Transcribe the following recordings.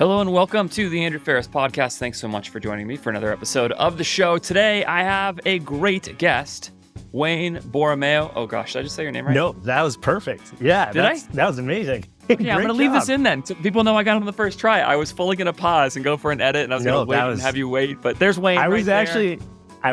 Hello and welcome to the Andrew Ferris Podcast. Thanks so much for joining me for another episode of the show. Today, I have a great guest, Wayne Borromeo. Oh gosh, did I just say your name right? No, that was perfect. Yeah, that was amazing. Yeah, I'm going to leave this in then so people know I got him on the first try. I was fully going to pause and go for an edit, and I was going to wait and have you wait, but there's Wayne I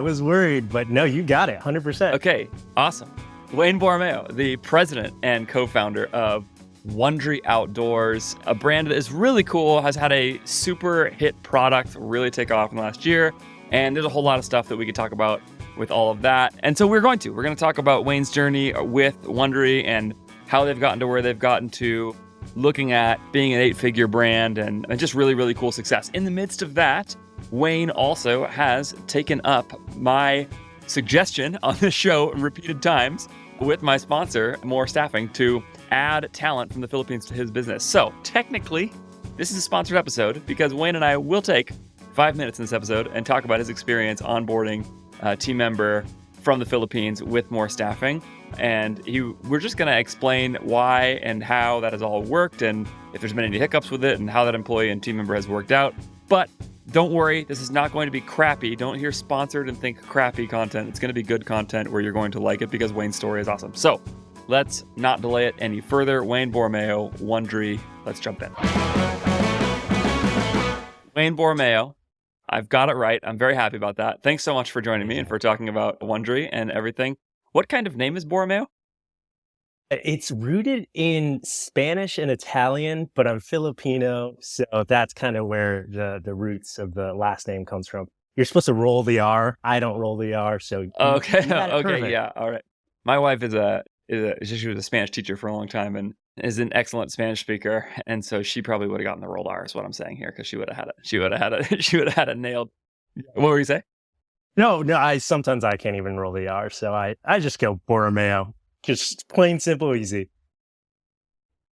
was worried, but no, you got it, 100%. Okay, awesome. Wayne Borromeo, the president and co-founder of Wondery Outdoors, a brand that is really cool, has had a super hit product really take off in the last year, and there's a whole lot of stuff that we could talk about with all of that. And so we're going to talk about Wayne's journey with Wondery and how they've gotten to where they've gotten to, looking at being an 8-figure brand and just really, really cool success. In the midst of that, Wayne also has taken up my suggestion on the show repeated times with my sponsor, More Staffing, to add talent from the Philippines to his business. So technically, this is a sponsored episode because Wayne and I will take 5 minutes in this episode and talk about his experience onboarding a team member from the Philippines with More Staffing. And we're just going to explain why and how that has all worked and if there's been any hiccups with it and how that employee and team member has worked out. But don't worry, this is not going to be crappy. Don't hear sponsored and think crappy content. It's going to be good content where you're going to like it because Wayne's story is awesome. So let's not delay it any further. Wayne Borromeo, Wondery, let's jump in. Wayne Borromeo, I've got it right. I'm very happy about that. Thanks so much for joining me and for talking about Wondery and everything. What kind of name is Borromeo? It's rooted in Spanish and Italian, but I'm Filipino, so that's kind of where the roots of the last name comes from. You're supposed to roll the R. I don't roll the R, so okay, yeah, all right. My wife she was a Spanish teacher for a long time and is an excellent Spanish speaker, and so she probably would have gotten the rolled R, is what I'm saying here, because she would have had it. She would have had it nailed. What were you saying? No, sometimes I can't even roll the R, so I just go Borromeo. Just plain, simple, easy.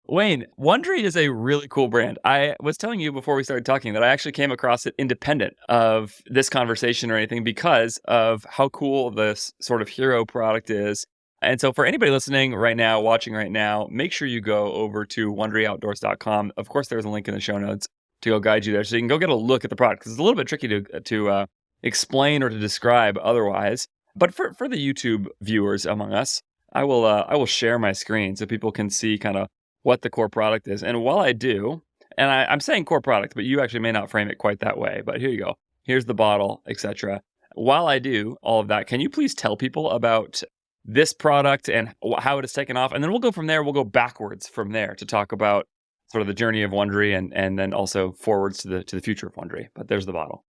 Wayne, Wondery is a really cool brand. I was telling you before we started talking that I actually came across it independent of this conversation or anything because of how cool this sort of hero product is. And so for anybody listening right now, watching right now, make sure you go over to wonderyoutdoors.com. Of course, there's a link in the show notes to go guide you there so you can go get a look at the product because it's a little bit tricky to explain or to describe otherwise. But for the YouTube viewers among us, I will share my screen so people can see kind of what the core product is. And while I do, and I'm saying core product, but you actually may not frame it quite that way. But here you go. Here's the bottle, etc. While I do all of that, can you please tell people about this product and how it has taken off? And then we'll go from there. We'll go backwards from there to talk about sort of the journey of Wondery and then also forwards to the future of Wondery. But there's the bottle.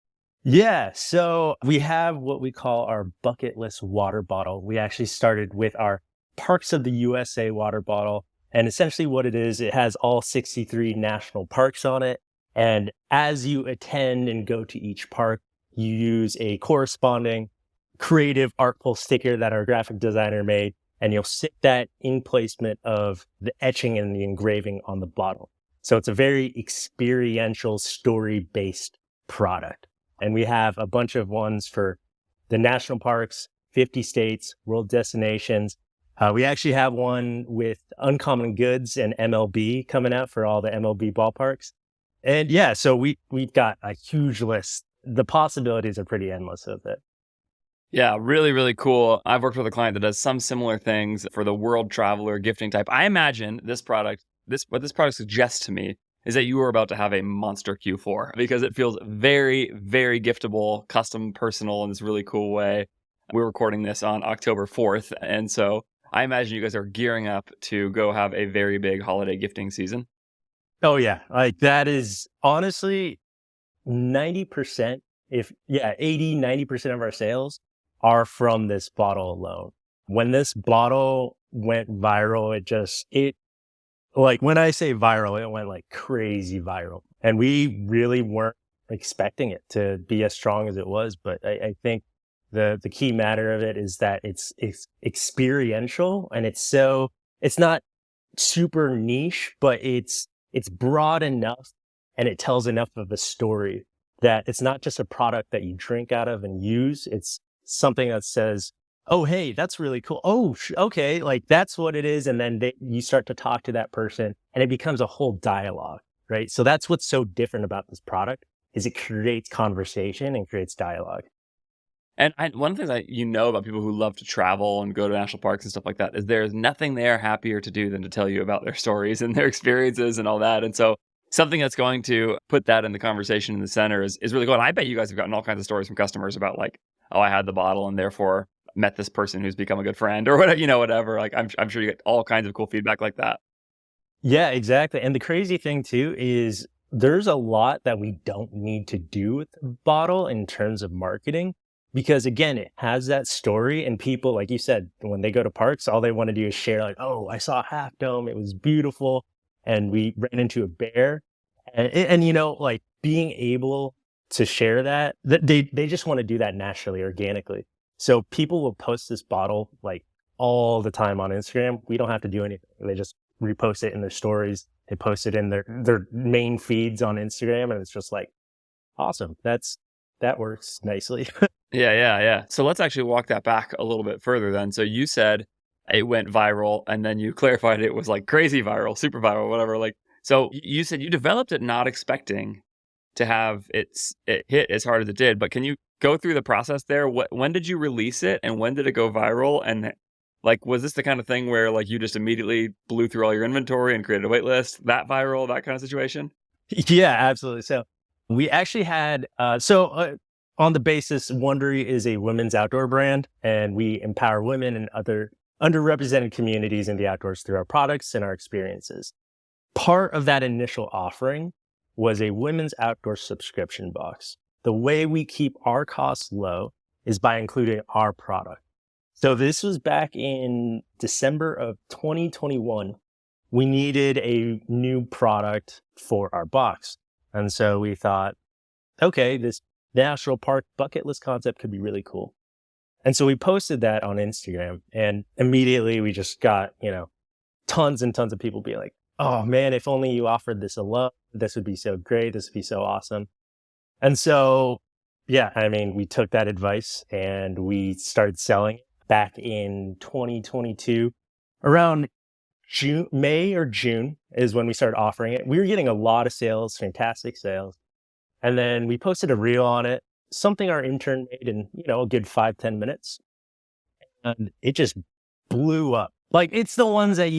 Yeah, so we have what we call our bucket list water bottle. We actually started with our Parks of the USA water bottle. And essentially what it is, it has all 63 national parks on it. And as you attend and go to each park, you use a corresponding creative, artful sticker that our graphic designer made. And you'll stick that in placement of the etching and the engraving on the bottle. So it's a very experiential, story-based product. And we have a bunch of ones for the national parks, 50 states, world destinations. We actually have one with Uncommon Goods and MLB coming out for all the MLB ballparks. And yeah, so we've got a huge list. The possibilities are pretty endless with it. Yeah, really, really cool. I've worked with a client that does some similar things for the world traveler gifting type. I imagine what this product suggests to me is that you are about to have a monster Q4 because it feels very, very giftable, custom, personal in this really cool way. We're recording this on October 4th. And so I imagine you guys are gearing up to go have a very big holiday gifting season. Oh, yeah. Like that is honestly 90%, 90% of our sales are from this bottle alone. When this bottle went viral, like when I say viral, it went like crazy viral. And we really weren't expecting it to be as strong as it was. But I think the key matter of it is that it's experiential and it's not super niche, but it's broad enough and it tells enough of a story that it's not just a product that you drink out of and use. It's something that says, oh, hey, that's really cool. Oh, okay. Like that's what it is. And then you start to talk to that person and it becomes a whole dialogue. right? So that's what's so different about this product is it creates conversation and creates dialogue. And one of the things about people who love to travel and go to national parks and stuff like that is there's nothing they are happier to do than to tell you about their stories and their experiences and all that. And so something that's going to put that in the conversation in the center is really cool. And I bet you guys have gotten all kinds of stories from customers about like, oh, I had the bottle and therefore met this person who's become a good friend or whatever, whatever. Like I'm sure you get all kinds of cool feedback like that. Yeah, exactly. And the crazy thing too is there's a lot that we don't need to do with the bottle in terms of marketing. Because again, it has that story and people, like you said, when they go to parks, all they want to do is share like, oh, I saw Half Dome. It was beautiful. And we ran into a bear. And like being able to share that they just want to do that naturally, organically. So people will post this bottle like all the time on Instagram. We don't have to do anything. They just repost it in their stories. They post it in their main feeds on Instagram. And it's just like, awesome. That works nicely. Yeah. So let's actually walk that back a little bit further then. So you said it went viral and then you clarified it was like crazy viral, super viral, whatever. Like, so you said you developed it not expecting to have it hit as hard as it did, but can you go through the process there? When did you release it and when did it go viral? And like, was this the kind of thing where like you just immediately blew through all your inventory and created a wait list, that viral, that kind of situation? Yeah, absolutely. So we actually had, on the basis, Wondery is a women's outdoor brand, and we empower women and other underrepresented communities in the outdoors through our products and our experiences. Part of that initial offering was a women's outdoor subscription box. The way we keep our costs low is by including our product. So this was back in December of 2021. We needed a new product for our box. And so we thought, okay, this national park bucket list concept could be really cool. And so we posted that on Instagram and immediately we just got, tons and tons of people being like, oh man, if only you offered this alone, this would be so great. This would be so awesome. And so, yeah, I mean, we took that advice and we started selling it back in 2022. Around May or June is when we started offering it. We were getting a lot of sales, fantastic sales. And then we posted a reel on it, something our intern made in, a good 5-10 minutes. And it just blew up. Like it's the ones that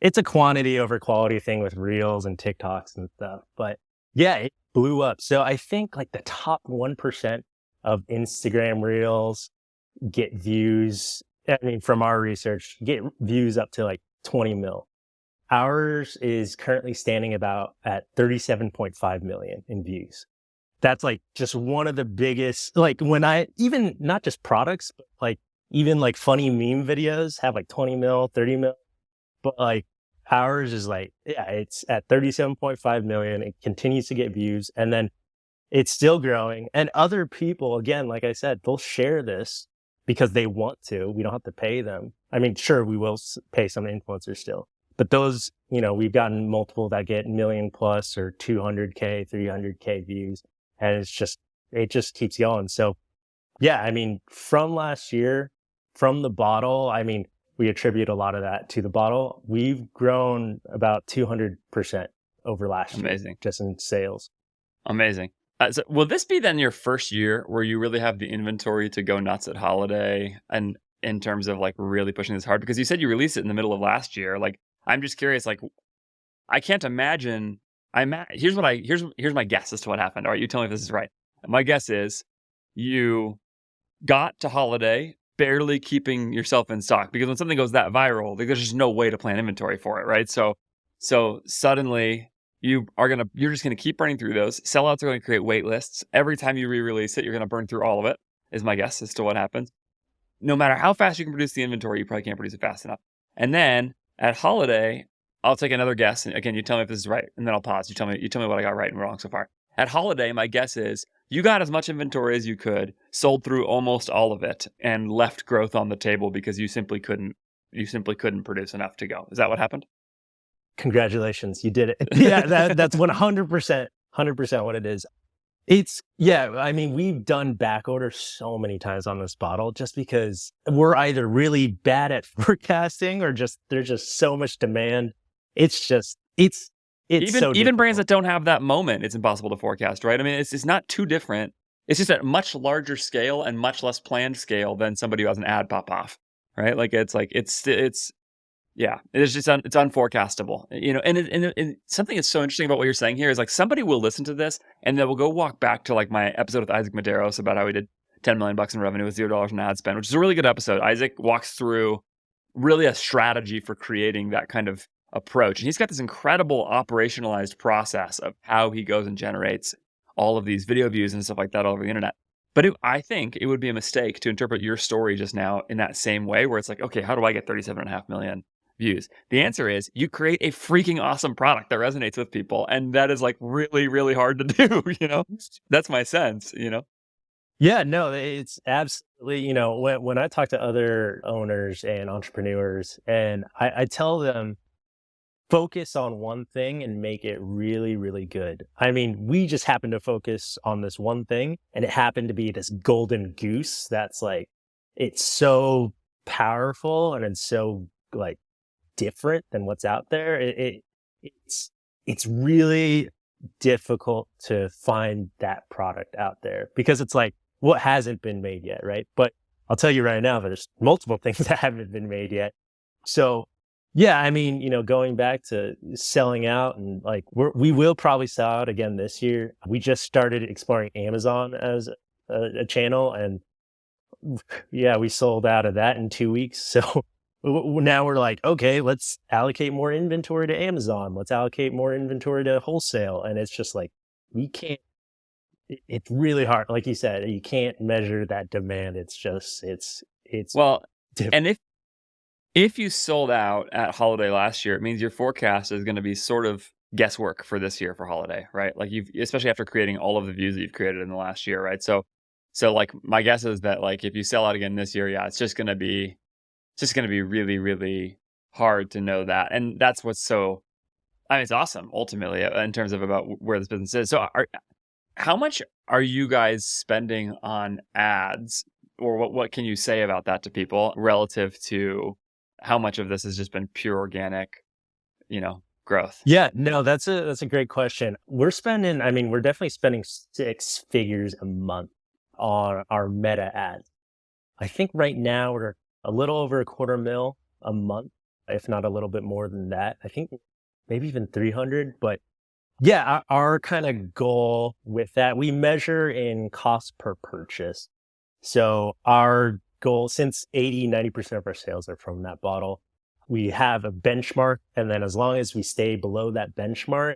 it's a quantity over quality thing with reels and TikToks and stuff. But yeah, it blew up. So I think like the top 1% of Instagram reels get views. I mean, from our research, get views up to like 20 mil. Ours is currently standing at 37.5 million in views. That's like just one of the biggest, like even not just products, but like even like funny meme videos have like 20 mil, 30 mil. But like ours is like, yeah, it's at 37.5 million. It continues to get views and then it's still growing. And other people, again, like I said, they'll share this because they want to. We don't have to pay them. I mean, sure, we will pay some influencers still. But those, we've gotten multiple that get million plus or 200K, 300K views. And it just keeps going. So yeah, I mean, from last year, from the bottle, I mean, we attribute a lot of that to the bottle. We've grown about 200% over last year. Amazing. Just in sales. Amazing. So will this be then your first year where you really have the inventory to go nuts at holiday and in terms of like really pushing this hard? Because you said you released it in the middle of last year. Like, I'm just curious, like, I can't imagine. Here's my guess as to what happened. All right, you tell me if this is right. My guess is you got to holiday barely keeping yourself in stock because when something goes that viral, like, there's just no way to plan inventory for it, right? So suddenly you're just gonna keep running through those. Sellouts are going to create wait lists. Every time you re-release it, you're gonna burn through all of it. Is my guess as to what happens. No matter how fast you can produce the inventory, you probably can't produce it fast enough. And then at holiday, I'll take another guess. And again, you tell me if this is right, and then I'll pause. You tell me what I got right and wrong so far. At holiday, my guess is you got as much inventory as you could, sold through almost all of it, and left growth on the table because you simply couldn't produce enough to go. Is that what happened? Congratulations, you did it. Yeah, that's 100% what it is. I mean, we've done back orders so many times on this bottle just because we're either really bad at forecasting or there's just so much demand. It's It's Even so even brands that difficult. don't have that moment, it's impossible to forecast, right? I mean, it's not too different. It's just at much larger scale and much less planned scale than somebody who has an ad pop off, right? Like it's yeah, it's just it's unforecastable, and something that's so interesting about what you're saying here is like somebody will listen to this and they will go walk back to like my episode with Isaac Medeiros about how he did 10 million bucks in revenue with $0 in ad spend, which is a really good episode. Isaac walks through really a strategy for creating that kind of approach. And he's got this incredible operationalized process of how he goes and generates all of these video views and stuff like that all over the internet. But I think it would be a mistake to interpret your story just now in that same way, where it's like, okay, how do I get 37.5 million views? The answer is you create a freaking awesome product that resonates with people. And that is like really, really hard to do. That's my sense. Yeah, no, it's absolutely, when I talk to other owners and entrepreneurs and I tell them focus on one thing and make it really, really good. I mean, we just happened to focus on this one thing and it happened to be this golden goose that's like, it's so powerful and it's so like different than what's out there. It's it's really difficult to find that product out there because it's like what hasn't been made yet, right? But I'll tell you right now, there's multiple things that haven't been made yet. So yeah, I mean, going back to selling out and like we will probably sell out again this year. We just started exploring Amazon as a channel, and yeah, we sold out of that in 2 weeks. So now we're like, okay, let's allocate more inventory to Amazon. Let's allocate more inventory to wholesale. And it's just like, we can't, it's really hard. Like you said, you can't measure that demand. It's just, it's Well, difficult. and if you sold out at holiday last year, it means your forecast is going to be sort of guesswork for this year for holiday, right? Like especially after creating all of the views that you've created in the last year, right? So like my guess is that like if you sell out again this year, yeah, it's just going to be really, really hard to know that. And that's what's so, I mean, it's awesome ultimately in terms of about where this business is. So how much are you guys spending on ads, or what can you say about that to people relative to how much of this has just been pure organic, growth? Yeah, no, that's a great question. I mean, we're definitely spending 6 figures a month on our meta ads. I think right now we're a little over a quarter mil a month, if not a little bit more than that. I think maybe even 300. But yeah, our kind of goal with that, we measure in cost per purchase. So our goal, since 90% of our sales are from that bottle, we have a benchmark. And then as long as we stay below that benchmark,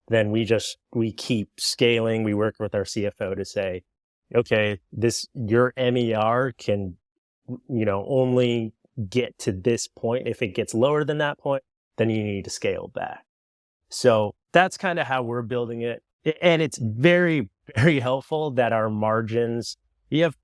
then we keep scaling. We work with our CFO to say, okay, your MER can, only get to this point. If it gets lower than that point, then you need to scale back. So that's kind of how we're building it. And it's very, very helpful that our margins, we have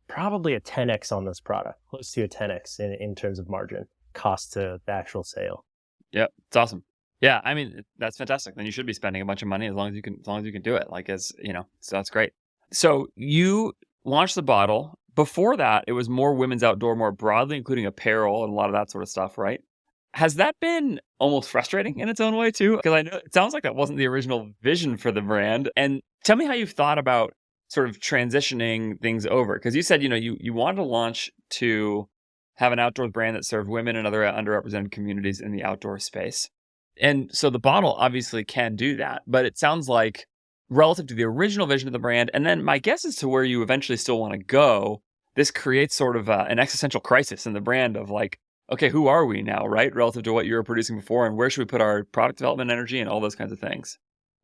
probably a 10x on this product, close to a 10x in terms of margin cost to the actual sale. Yep, it's awesome. Yeah, I mean that's fantastic. Then you should be spending a bunch of money as long as you can do it. So that's great. So you launched the bottle. Before that, it was more women's outdoor more broadly, including apparel and a lot of that sort of stuff, right? Has that been almost frustrating in its own way too? Because I know it sounds like that wasn't the original vision for the brand. And tell me how you've thought about sort of transitioning things over. Because you said, you wanted to launch to have an outdoor brand that served women and other underrepresented communities in the outdoor space. And so the bottle obviously can do that, but it sounds like relative to the original vision of the brand, and then my guess is to where you eventually still want to go, this creates sort of an existential crisis in the brand of like, okay, who are we now, right? Relative to what you were producing before, and where should we put our product development energy and all those kinds of things?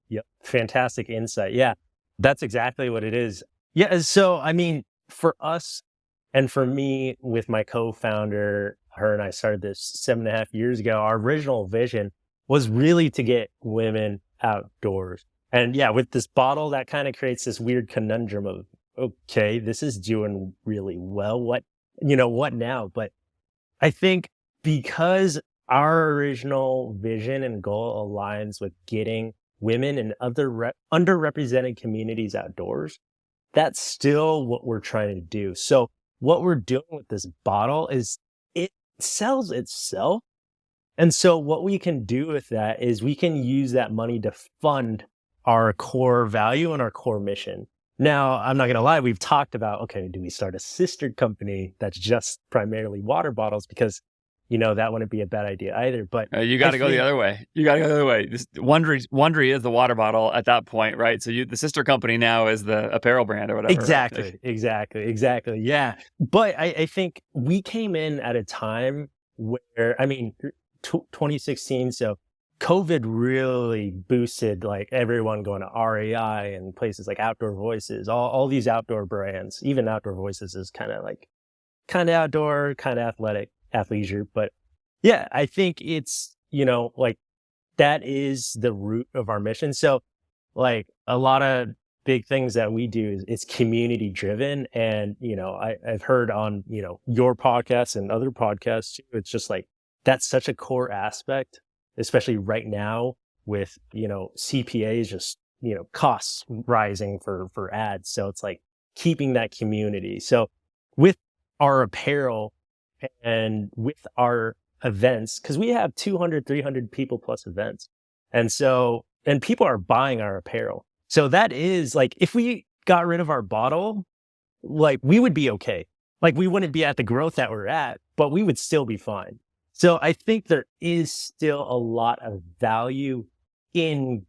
Yep. Fantastic insight. Yeah, that's exactly what it is. Yeah. So, I mean, for us and for me with my co-founder, her and I started this 7.5 years ago. Our original vision was really to get women outdoors. And yeah, with this bottle, that kind of creates this weird conundrum of, okay, this is doing really well. What now? But I think because our original vision and goal aligns with getting women and other underrepresented communities outdoors, that's still what we're trying to do. So what we're doing with this bottle is it sells itself, And so what we can do with that is we can use that money to fund our core value and our core mission. Now, I'm not going to lie, we've talked about, okay, do we start a sister company that's just primarily water bottles? Because, that wouldn't be a bad idea either. But You I got to go the think other way. You got to go the other way. Wondery is the water bottle at that point, right? So the sister company now is the apparel brand or whatever, right? exactly. Yeah. But I think we came in at a time where, 2016, so COVID really boosted like everyone going to REI and places like Outdoor Voices, all these outdoor brands. Even Outdoor Voices is kind of outdoor, kind of athleisure. But yeah, I think it's, like that is the root of our mission. So like a lot of big things that we do is it's community driven. And, I've heard on, your podcast and other podcasts too, it's just like, that's such a core aspect, especially right now with, CPAs just, costs rising for ads. So it's like keeping that community. So with our apparel and with our events, because we have 200, 300 people plus events. And so, and people are buying our apparel. So that is like, if we got rid of our bottle, like we would be okay. Like we wouldn't be at the growth that we're at, but we would still be fine. So I think there is still a lot of value in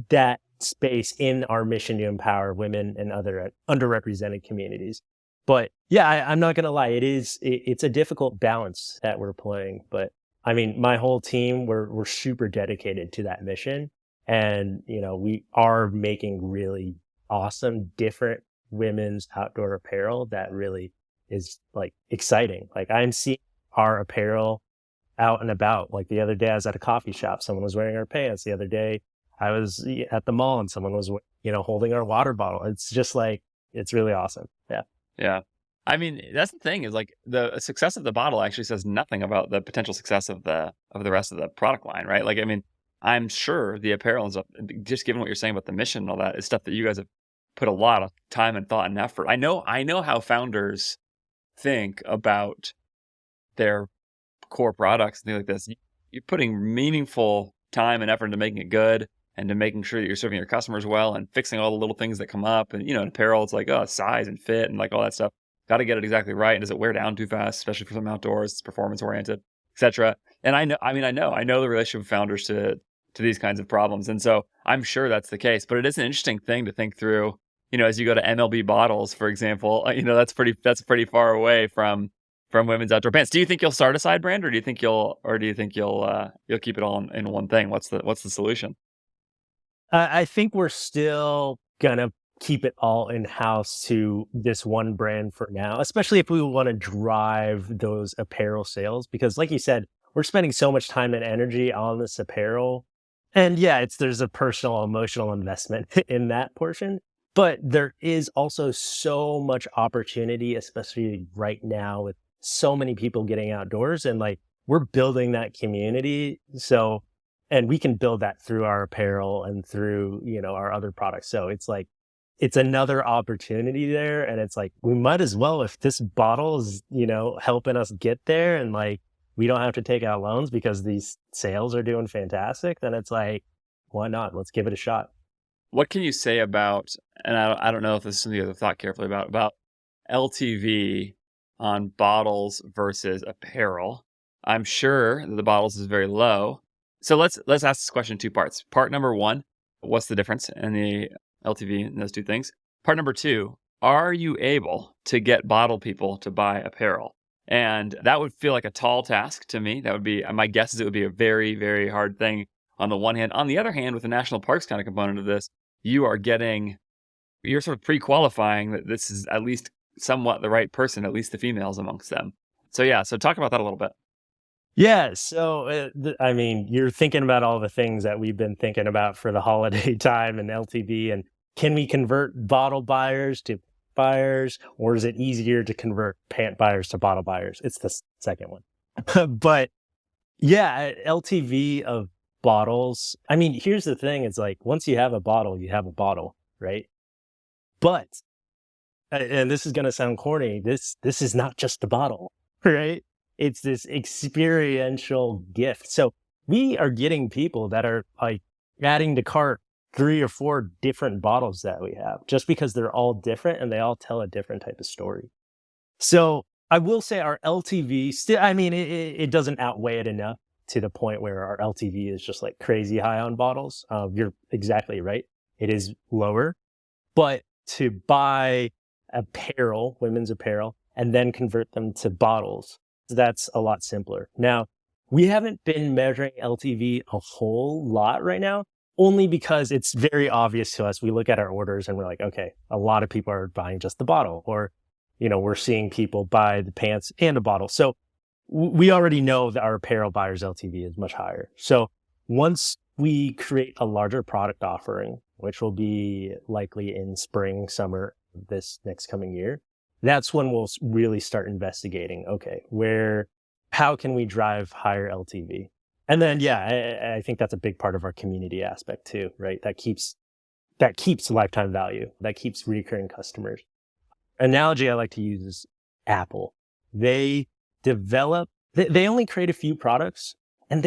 that space in our mission to empower women and other underrepresented communities. But yeah, I'm not going to lie. It's a difficult balance that we're playing, but I mean, my whole team, we're super dedicated to that mission. And, we are making really awesome, different women's outdoor apparel that really is like exciting. Like I'm seeing our apparel out and about. Like the other day I was at a coffee shop, someone was wearing our pants. The other day I was at the mall and someone was, holding our water bottle. It's just like, it's really awesome. Yeah. Yeah. I mean, that's the thing is like the success of the bottle actually says nothing about the potential success of the rest of the product line, right? Like, I mean, I'm sure the apparel and stuff, just given what you're saying about the mission and all that, is stuff that you guys have put a lot of time and thought and effort. I know how founders think about their core products and things like this. You're putting meaningful time and effort into making it good and to making sure that you're serving your customers well and fixing all the little things that come up. And, in apparel, it's like, size and fit and like all that stuff. Got to get it exactly right. And does it wear down too fast, especially for some outdoors? It's performance oriented, etc. And I know the relationship of founders to these kinds of problems. And so I'm sure that's the case, but it is an interesting thing to think through, as you go to MLB bottles, for example, that's pretty far away from women's outdoor pants. Do you think you'll start a side brand or do you think you'll keep it all in one thing? What's the solution? I think we're still gonna keep it all in-house to this one brand for now, especially if we want to drive those apparel sales, because like you said, we're spending so much time and energy on this apparel. And yeah, there's a personal, emotional investment in that portion, but there is also so much opportunity, especially right now with so many people getting outdoors and like we're building that community. So, and we can build that through our apparel and through, our other products. So it's like, it's another opportunity there. And it's like, we might as well, if this bottle is, helping us get there and like, we don't have to take out loans because these sales are doing fantastic, then it's like, why not? Let's give it a shot. What can you say about, and I don't know if this is something you have thought carefully about LTV on bottles versus apparel? I'm sure that the bottles is very low. So let's ask this question in two parts. Part number one, what's the difference in the LTV in those two things? Part number two, are you able to get bottle people to buy apparel? And that would feel like a tall task to me. That would be, my guess is it would be a very, very hard thing on the one hand. On the other hand, with the national parks kind of component of this, you're sort of pre-qualifying that this is at least somewhat the right person, at least the females amongst them. So yeah, so talk about that a little bit. Yeah. So, you're thinking about all the things that we've been thinking about for the holiday time and LTV, and can we convert bottle buyers to buyers, or is it easier to convert pant buyers to bottle buyers? It's the second one. But yeah, LTV of bottles. Here's the thing. It's like, once you have a bottle, you have a bottle, right? But, and this is going to sound corny, this is not just a bottle, right? it's this experiential gift. So we are getting people that are like adding to cart 3 or 4 different bottles that we have just because they're all different and they all tell a different type of story. So I will say our LTV still, I mean, it doesn't outweigh it enough to the point where our LTV is just like crazy high on bottles. You're exactly right. It is lower, but to buy apparel, women's apparel, and then convert them to bottles, that's a lot simpler. Now, we haven't been measuring LTV a whole lot right now, only because it's very obvious to us. We look at our orders and we're like, okay, a lot of people are buying just the bottle, or, we're seeing people buy the pants and a bottle. So we already know that our apparel buyers LTV is much higher. So once we create a larger product offering, which will be likely in spring, summer, this next coming year, that's when we'll really start investigating, okay, how can we drive higher LTV? And then, yeah, I think that's a big part of our community aspect too, right? That keeps lifetime value, that keeps recurring customers. Analogy I like to use is Apple. They only create a few products, and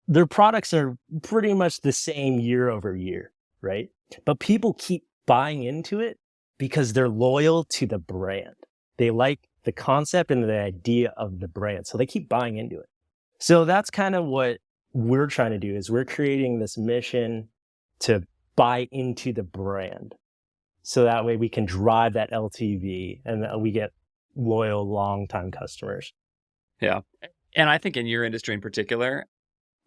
their products are pretty much the same year over year, right? But people keep buying into it because they're loyal to the brand. They like the concept and the idea of the brand. So they keep buying into it. So that's kind of what we're trying to do, is we're creating this mission to buy into the brand. So that way we can drive that LTV and we get loyal, long-time customers. Yeah. And I think in your industry in particular,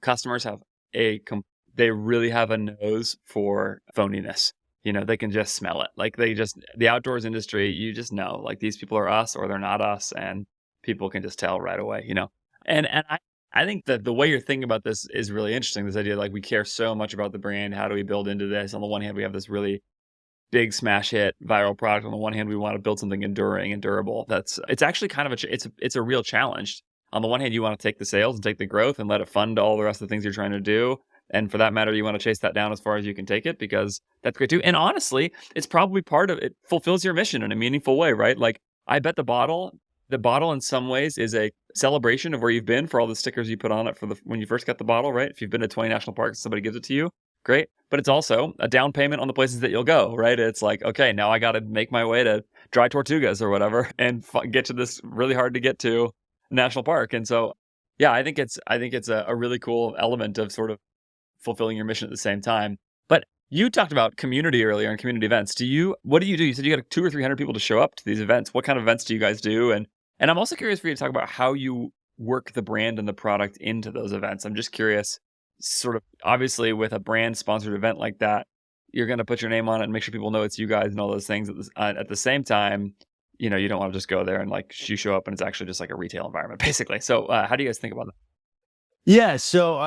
customers have they really have a nose for phoniness. They can just smell it. Like the outdoors industry, you just know, like these people are us or they're not us, and people can just tell right away, And I think that the way you're thinking about this is really interesting. This idea, like, we care so much about the brand. How do we build into this? On the one hand, we have this really big smash hit viral product. On the one hand, we want to build something enduring and durable. It's actually kind of it's a real challenge. On the one hand, you want to take the sales and take the growth and let it fund all the rest of the things you're trying to do. And for that matter, you want to chase that down as far as you can take it, because that's great too. And honestly, it's probably part of it, fulfills your mission in a meaningful way, right? Like, I bet the bottle in some ways is a celebration of where you've been for all the stickers you put on it when you first got the bottle, right? If you've been to 20 national parks, somebody gives it to you. Great. But it's also a down payment on the places that you'll go, right? It's like, okay, now I got to make my way to Dry Tortugas or whatever and get to this really hard to get to national park. And so, yeah, I think it's a really cool element of sort of fulfilling your mission at the same time. But you talked about community earlier and community events. What do? You said you got 200 or 300 people to show up to these events. What kind of events do you guys do? And I'm also curious for you to talk about how you work the brand and the product into those events. I'm just curious, sort of, obviously with a brand sponsored event like that, you're going to put your name on it and make sure people know it's you guys and all those things. At the same time, you don't want to just go there and like you show up and it's actually just like a retail environment, basically. So how do you guys think about that? Yeah, so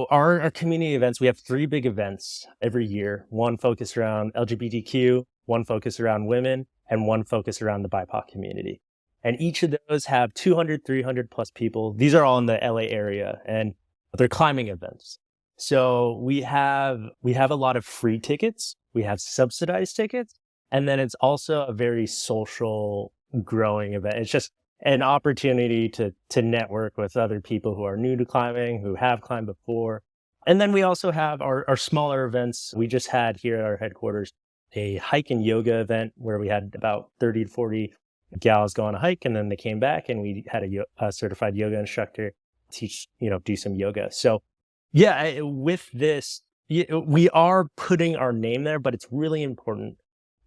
our community events, we have 3 big events every year. One focused around LGBTQ, one focused around women, and one focused around the BIPOC community. And each of those have 200, 300 plus people. These are all in the LA area, and they're climbing events. So we have a lot of free tickets, we have subsidized tickets, and then it's also a very social, growing event. It's just an opportunity to network with other people who are new to climbing, who have climbed before. And then we also have our smaller events. We just had here at our headquarters a hike and yoga event where we had about 30 to 40 gals go on a hike, and then they came back and we had a certified yoga instructor teach, do some yoga. So yeah, with this, we are putting our name there, but it's really important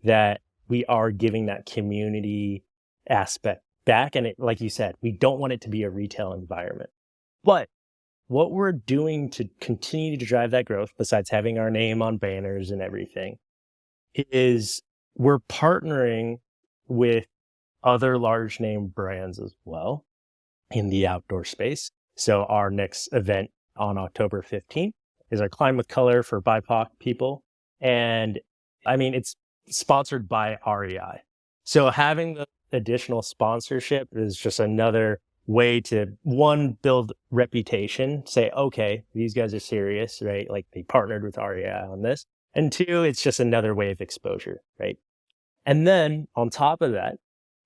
that we are giving that community aspect back. And like you said, we don't want it to be a retail environment. But what we're doing to continue to drive that growth, besides having our name on banners and everything, is we're partnering with other large name brands as well in the outdoor space. So our next event on October 15th is our Climb with Color for BIPOC people. And I mean, it's sponsored by REI. So having the additional sponsorship is just another way to, one, build reputation, say, okay, these guys are serious, right? Like they partnered with REI on this. And 2, it's just another way of exposure, right? And then on top of that,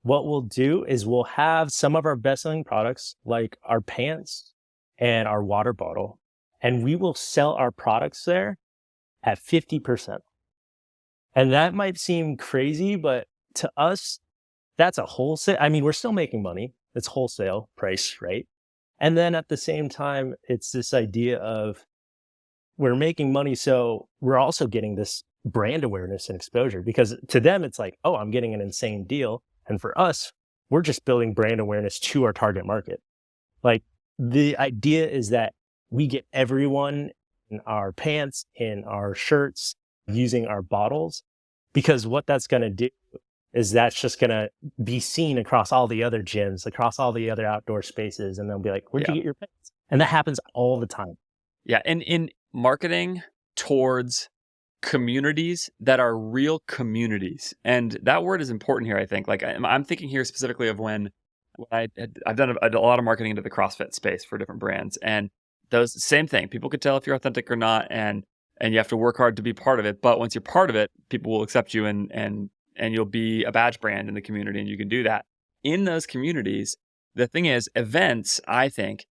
what we'll do is we'll have some of our best-selling products, like our pants and our water bottle, and we will sell our products there at 50%. And that might seem crazy, but to us, that's a wholesale. I mean, we're still making money. It's wholesale price, right? And then at the same time, it's this idea of we're making money, so we're also getting this brand awareness and exposure, because to them, it's like, oh, I'm getting an insane deal. And for us, we're just building brand awareness to our target market. Like, the idea is that we get everyone in our pants, in our shirts, using our bottles, because what that's going to do is that's just going to be seen across all the other gyms, across all the other outdoor spaces. And they'll be like, where'd you get your pants? And that happens all the time. Yeah. And in marketing towards communities that are real communities, and that word is important here, I think. Like, I'm thinking here specifically of when I've done a lot of marketing into the CrossFit space for different brands, and those same thing. People could tell if you're authentic or not, and you have to work hard to be part of it. But once you're part of it, people will accept you, and you'll be a badge brand in the community, and you can do that in those communities. The thing is, events, I think,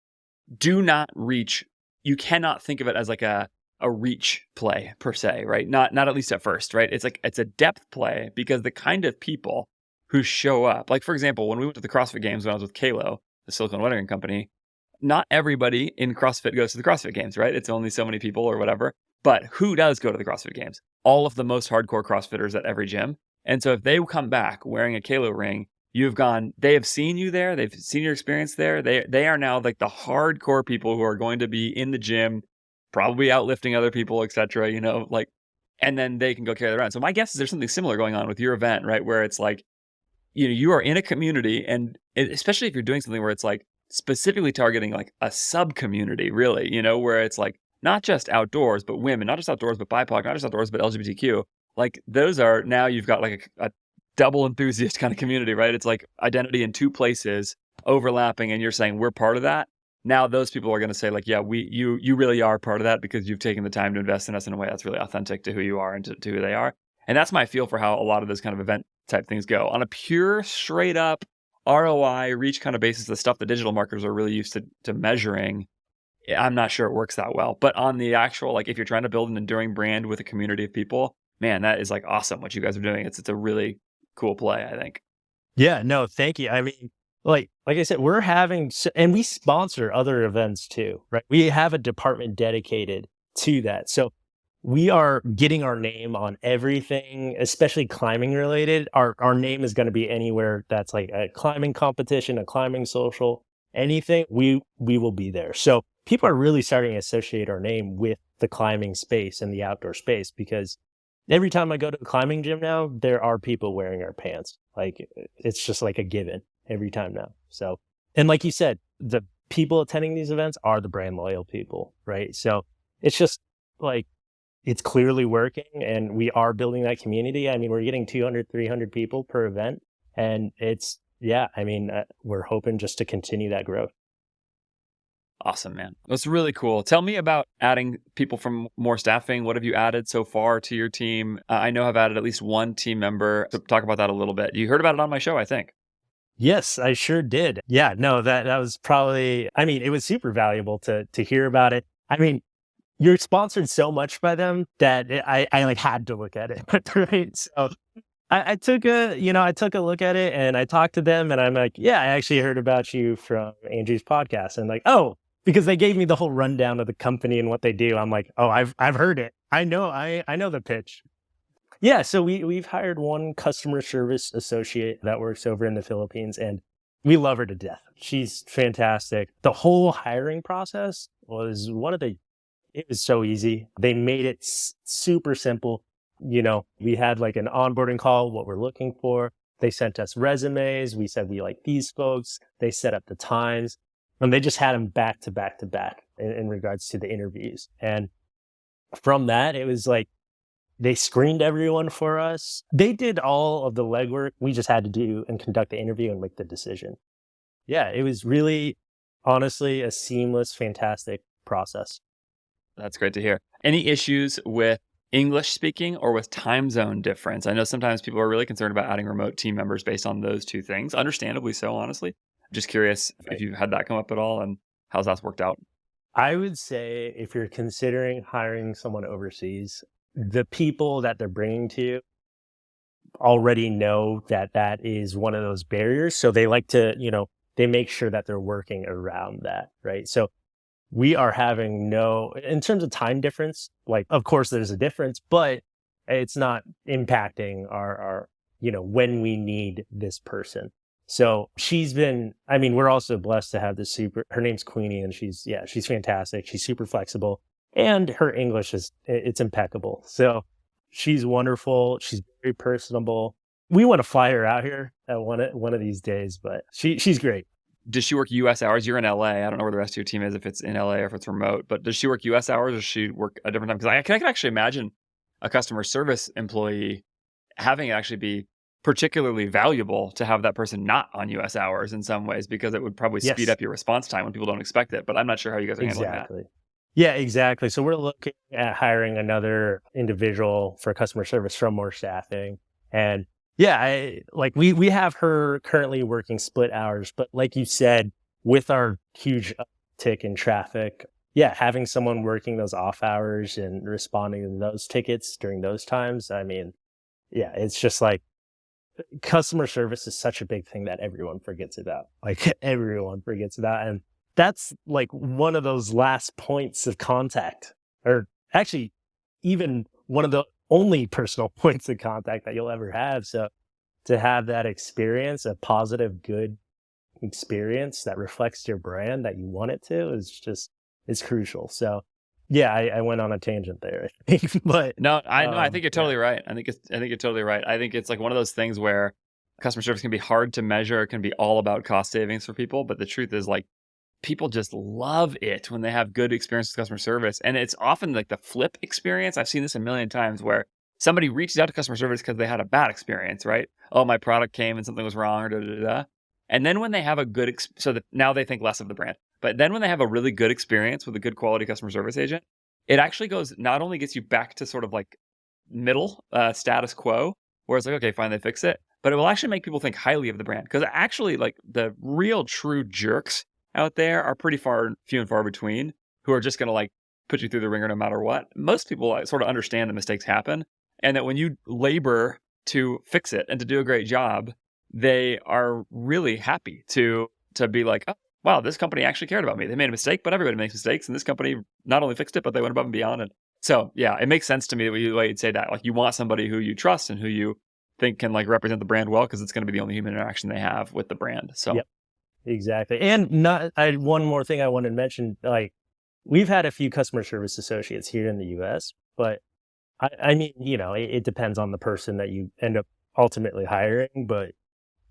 do not reach. You cannot think of it as like a reach play per se, right? Not at least at first, right? It's like it's a depth play, because the kind of people who show up, like for example, when we went to the CrossFit Games when I was with Kalo, the silicone wedding company, not everybody in CrossFit goes to the CrossFit Games, right? It's only so many people or whatever. But who does go to the CrossFit Games? All of the most hardcore CrossFitters at every gym. And so if they come back wearing a Kalo ring, they have seen you there, they've seen your experience there. They are now like the hardcore people who are going to be in the gym, probably outlifting other people, etc. Like, and then they can go carry that around. So my guess is there's something similar going on with your event, right? Where it's like, you are in a community, and especially if you're doing something where it's like specifically targeting like a sub community, really, where it's like not just outdoors, but women, not just outdoors, but BIPOC, not just outdoors, but LGBTQ. Like, those are, now you've got like a double enthusiast kind of community, right? It's like identity in two places overlapping, and you're saying we're part of that. Now those people are going to say like, yeah, you really are part of that, because you've taken the time to invest in us in a way that's really authentic to who you are and to who they are. And that's my feel for how a lot of those kind of event type things go. On a pure, straight up ROI, reach kind of basis, the stuff that digital marketers are really used to measuring, I'm not sure it works that well. But on the actual, like, if you're trying to build an enduring brand with a community of people, man, that is like awesome what you guys are doing. It's a really cool play, I think. Yeah, no, thank you. I mean, like I said, we're having, and we sponsor other events too, right? We have a department dedicated to that. So we are getting our name on everything, especially climbing related. Our name is going to be anywhere that's like a climbing competition, a climbing social, anything, we will be there. So people are really starting to associate our name with the climbing space and the outdoor space, because every time I go to a climbing gym now, there are people wearing our pants. Like, it's just like a given every time now. So, and like you said, the people attending these events are the brand loyal people, right? So it's just like, it's clearly working, and we are building that community. I mean, we're getting 200, 300 people per event, and it's, yeah, I mean, we're hoping just to continue that growth. Awesome, man. That's really cool. Tell me about adding people from more staffing. What have you added so far to your team? I know I've added at least one team member. So talk about that a little bit. You heard about it on my show, I think. Yes, I sure did. Yeah, no, that was probably, I mean, it was super valuable to hear about it. I mean, you're sponsored so much by them that I like had to look at it, right? So I took a look at it, and I talked to them, and I'm like, yeah, I actually heard about you from Andrew's podcast, and like, oh, because they gave me the whole rundown of the company and what they do. I'm like, oh, I've heard it. I know the pitch. Yeah, so we've hired one customer service associate that works over in the Philippines, and we love her to death. She's fantastic. The whole hiring process was it was so easy. They made it super simple. We had like an onboarding call, what we're looking for. They sent us resumes. We said we like these folks. They set up the times, and they just had them back to back to back in regards to the interviews. And from that, it was like, they screened everyone for us. They did all of the legwork. We just had to do and conduct the interview and make the decision. Yeah, it was really, honestly, a seamless, fantastic process. That's great to hear. Any issues with English speaking or with time zone difference? I know sometimes people are really concerned about adding remote team members based on those two things, understandably so, honestly. Just curious if Right. you've had that come up at all and how's that worked out. I would say if you're considering hiring someone overseas, the people that they're bringing to you already know that that is one of those barriers. So they like to, they make sure that they're working around that, right? So we are having no, in terms of time difference, like, of course, there's a difference, but it's not impacting our, when we need this person. So she's been, I mean, we're also blessed to have this her name's Queenie, and she's fantastic. She's super flexible, and her English it's impeccable. So she's wonderful. She's very personable. We want to fly her out here at one of these days, but she's great. Does she work US hours? You're in LA. I don't know where the rest of your team is, if it's in LA or if it's remote, but does she work US hours or does she work a different time? Because I can actually imagine a customer service employee having it actually be particularly valuable to have that person not on US hours in some ways, because it would probably speed Yes, up your response time when people don't expect it. But I'm not sure how you guys are handling that. exactly. Yeah, exactly. So we're looking at hiring another individual for customer service from more staffing. And yeah, we have her currently working split hours, but like you said, with our huge uptick in traffic, yeah, having someone working those off hours and responding to those tickets during those times, I mean, yeah, it's just like customer service is such a big thing that everyone forgets about. Like everyone forgets about. And that's like one of those last points of contact, or actually even one of the only personal points of contact that you'll ever have. So to have that experience, a positive, good experience that reflects your brand that you want it to, is crucial. So yeah, I went on a tangent there, I think, but No, I think you're yeah, totally right. I think you're totally right. I think it's like one of those things where customer service can be hard to measure. It can be all about cost savings for people, but the truth is, like, people just love it when they have good experience with customer service. And it's often like the flip experience. I've seen this a million times where somebody reaches out to customer service because they had a bad experience, right? Oh, my product came and something was wrong, or da da da. And then when they have a good, so that now they think less of the brand. But then when they have a really good experience with a good quality customer service agent, it actually goes, not only gets you back to sort of like middle status quo, where it's like, okay, fine, they fix it, but it will actually make people think highly of the brand. Because actually, like, the real true jerks out there are pretty few and far between, who are just going to like put you through the ringer no matter what. Most people like, sort of understand that mistakes happen, and that when you labor to fix it and to do a great job, they are really happy to be like, oh, wow, this company actually cared about me. They made a mistake, but everybody makes mistakes, and this company not only fixed it, but they went above and beyond. And so, yeah, it makes sense to me that you'd say that. Like, you want somebody who you trust and who you think can like represent the brand well, because it's going to be the only human interaction they have with the brand. So, yep, exactly. And one more thing I wanted to mention, like we've had a few customer service associates here in the US, but I mean, it depends on the person that you end up ultimately hiring, but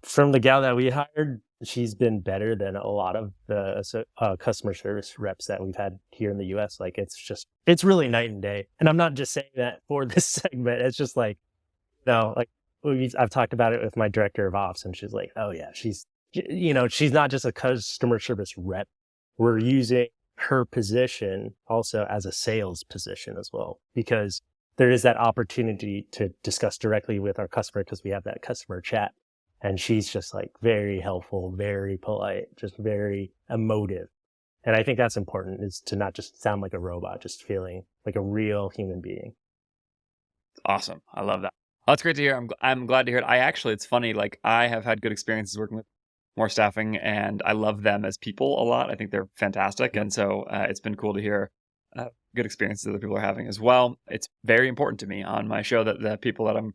from the gal that we hired, she's been better than a lot of the customer service reps that we've had here in the US. Like it's really night and day. And I'm not just saying that for this segment. It's just like, like I've talked about it with my director of ops, and she's like, oh yeah, she's not just a customer service rep. We're using her position also as a sales position as well, because there is that opportunity to discuss directly with our customer because we have that customer chat. And she's just like very helpful, very polite, just very emotive. And I think that's important, is to not just sound like a robot, just feeling like a real human being. awesome. I love that. Oh, that's great to hear. I'm glad to hear it. It's funny. Like, I have had good experiences working with more staffing, and I love them as people a lot. I think they're fantastic, Yep. and so it's been cool to hear good experiences that other people are having as well. It's very important to me on my show that the people that I'm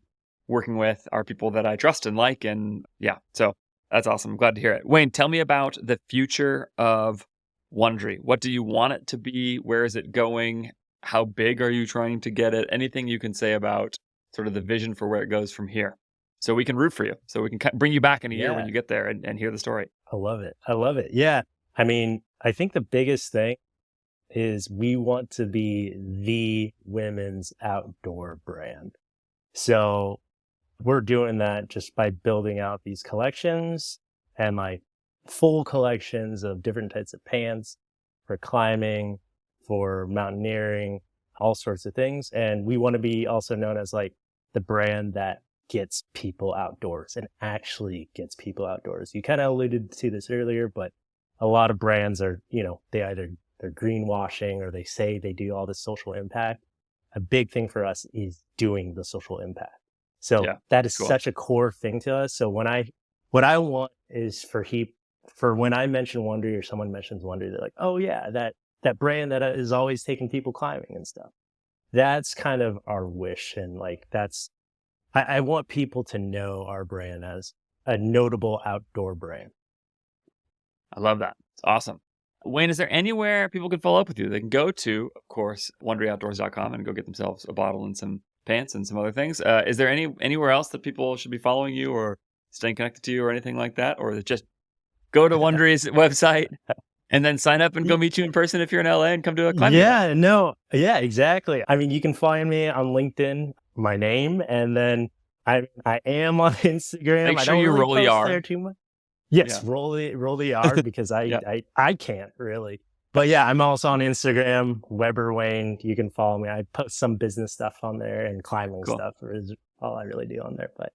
working with are people that I trust and like, and yeah, so that's awesome. I'm glad to hear it. Wayne, tell me about the future of Wondery. What do you want it to be? Where is it going? How big are you trying to get it? Anything you can say about sort of the vision for where it goes from here, so we can root for you, so we can bring you back in a year when Yeah, you get there and hear the story. I love it. I love it. Yeah. I mean, I think the biggest thing is we want to be the women's outdoor brand. So we're doing that just by building out these collections, and like full collections of different types of pants for climbing, for mountaineering, all sorts of things. And we want to be also known as like the brand that gets people outdoors and actually gets people outdoors. You kind of alluded to this earlier, but a lot of brands are, they're greenwashing or they say they do all this social impact. A big thing for us is doing the social impact. So that is such a core thing to us. So what I want is for when I mention Wondery or someone mentions Wondery, they're like, oh yeah, that brand that is always taking people climbing and stuff. That's kind of our wish. And like, I want people to know our brand as a notable outdoor brand. I love that. It's awesome. Wayne, is there anywhere people can follow up with you? They can go to, of course, wonderyoutdoors.com and go get themselves a bottle and some pants and some other things. Is there anywhere else that people should be following you or staying connected to you or anything like that? Or is it just go to Wondery's website and then sign up and go meet you in person if you're in LA and come to a climbing event? Yeah, exactly. I mean, you can find me on LinkedIn, my name, and then I am on Instagram. Make sure I don't you really roll the post R. there too much. Yes, roll the R because I can't really. But yeah, I'm also on Instagram, Weber Wayne. You can follow me. I post some business stuff on there and climbing stuff is all I really do on there. But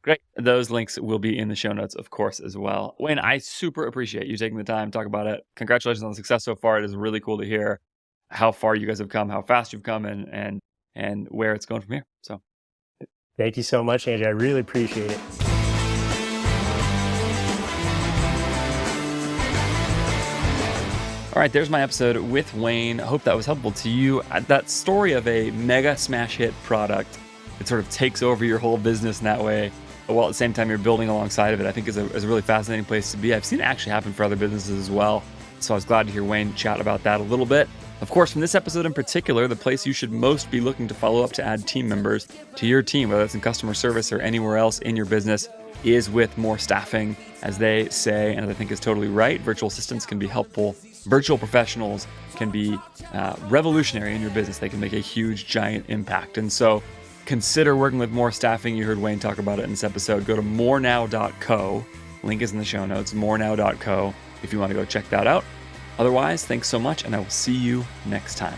great. Those links will be in the show notes, of course, as well. Wayne, I super appreciate you taking the time to talk about it. Congratulations on the success so far. It is really cool to hear how far you guys have come, how fast you've come, and where it's going from here. So thank you so much, Andrew. I really appreciate it. All right, there's my episode with Wayne. I hope that was helpful to you. That story of a mega smash hit product that sort of takes over your whole business in that way, while at the same time you're building alongside of it, I think is a really fascinating place to be. I've seen it actually happen for other businesses as well. So I was glad to hear Wayne chat about that a little bit. Of course, from this episode in particular, the place you should most be looking to follow up to add team members to your team, whether it's in customer service or anywhere else in your business, is with more staffing. As they say, and I think is totally right, virtual assistants can be helpful. Virtual professionals can be revolutionary in your business. They can make a huge, giant impact. And so consider working with more staffing. You heard Wayne talk about it in this episode. Go to morenow.co. Link is in the show notes, morenow.co, if you want to go check that out. Otherwise, thanks so much, and I will see you next time.